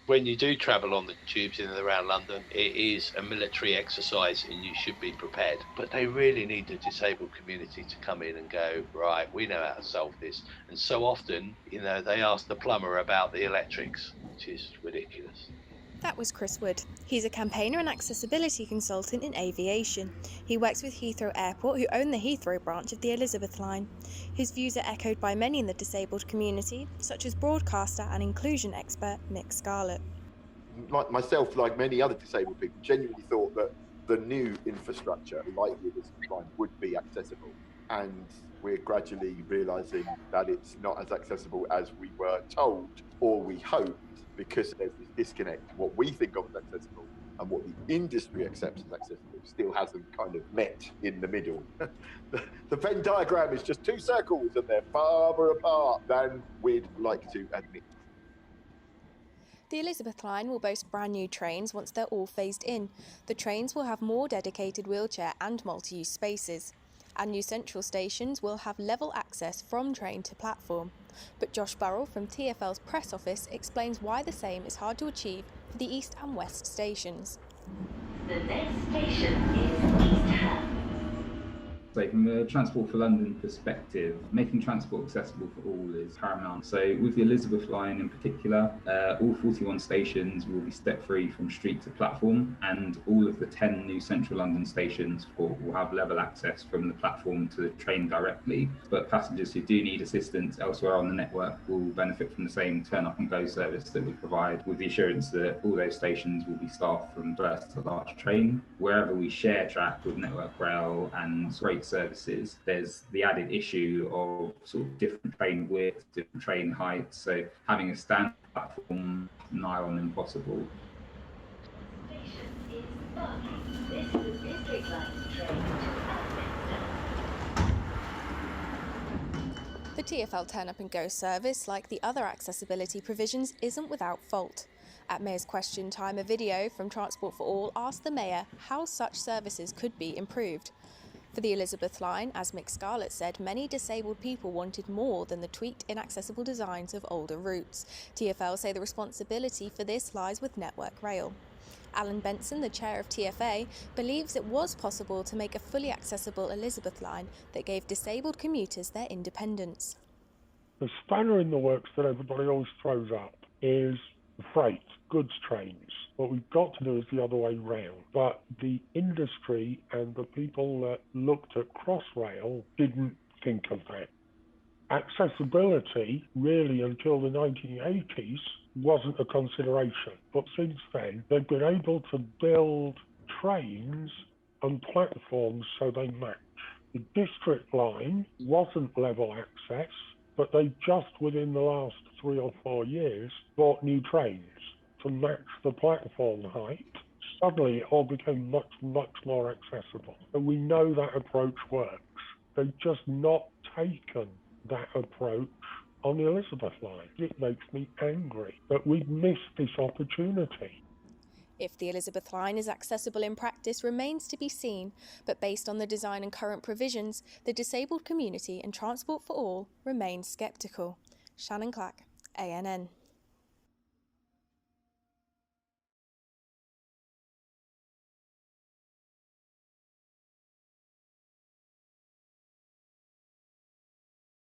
When you do travel on the tubes in and around London, it is a military exercise and you should be prepared. But they really need the disabled community to come in and go, right, we know how to solve this. And so often, they ask the plumber about the electrics, which is ridiculous. That was Chris Wood. He's a campaigner and accessibility consultant in aviation. He works with Heathrow Airport, who own the Heathrow branch of the Elizabeth line. His views are echoed by many in the disabled community, such as broadcaster and inclusion expert Mik Scarlet. Like myself, like many other disabled people, genuinely thought that the new infrastructure, like the Elizabeth line, would be accessible. And we're gradually realising that it's not as accessible as we were told or we hoped, because there's this disconnect. What we think of as accessible and what the industry accepts as accessible still hasn't kind of met in the middle. The Venn diagram is just two circles and they're farther apart than we'd like to admit. The Elizabeth line will boast brand new trains once they're all phased in. The trains will have more dedicated wheelchair and multi-use spaces. And new central stations will have level access from train to platform. But Josh Burrell from TfL's press office explains why the same is hard to achieve for the East and West stations. The next station is East Ham. So from a Transport for London perspective, making transport accessible for all is paramount. So with the Elizabeth line in particular, all 41 stations will be step-free from street to platform, and all of the 10 new central London stations will have level access from the platform to the train directly. But passengers who do need assistance elsewhere on the network will benefit from the same turn up and go service that we provide, with the assurance that all those stations will be staffed from first to last train. Wherever we share track with Network Rail and great services, there's the added issue of sort of different train widths, different train heights, so having a standard platform nigh on impossible. Station is Barking. This is the District Line train to Westminster. The TfL Turn Up and Go service, like the other accessibility provisions, isn't without fault. At Mayor's Question Time, a video from Transport for All asked the Mayor how such services could be improved. For the Elizabeth line, as Mik Scarlet said, many disabled people wanted more than the tweaked, inaccessible designs of older routes. TfL say the responsibility for this lies with Network Rail. Alan Benson, the chair of TFA, believes it was possible to make a fully accessible Elizabeth line that gave disabled commuters their independence. The spanner in the works that everybody always throws up is freight, goods trains. What we've got to do is the other way round. But the industry and the people that looked at Crossrail didn't think of that. Accessibility, really until the 1980s, wasn't a consideration. But since then, they've been able to build trains and platforms so they match. The district line wasn't level access, but they just within the last 3 or 4 years bought new trains to match the platform height. Suddenly it all became much, much more accessible. And we know that approach works. They've just not taken that approach on the Elizabeth line. It makes me angry that we've missed this opportunity. If the Elizabeth line is accessible in practice remains to be seen, but based on the design and current provisions, the disabled community and Transport for All remain sceptical. Shannon, ANN.